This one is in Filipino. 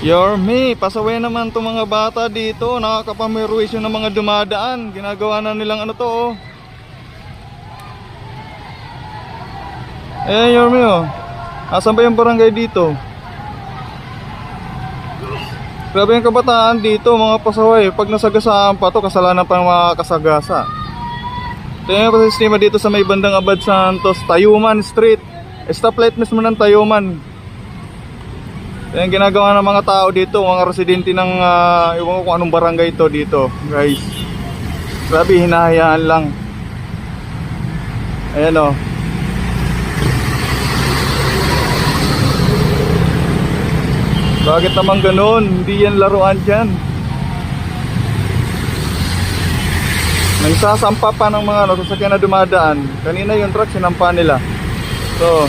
Yorme, pasaway naman itong mga bata dito. Nakakapamirwisyo ng mga dumadaan. Ginagawa na nilang ano to, oh. Yorme, oh. Asan ba yung barangay dito? Grabe yung kabataan dito, mga pasaway. Pag nasagasaan pa to, kasalanan pa ng mga kasagasa. Ito yung sistema dito sa may bandang Abad Santos, Tayuman Street. Stoplight mismo ng Tayuman. Ito yung ginagawa ng mga tao dito, mga residente ng iwan ko kung anong barangay ito dito, guys. Grabe, hinahayaan lang. Ayan, oh. Bakit naman ganun? Hindi yan laruan dyan. Nagsasampa pa ng mga sasakyan na dumadaan. Kanina yung truck sinampa nila. So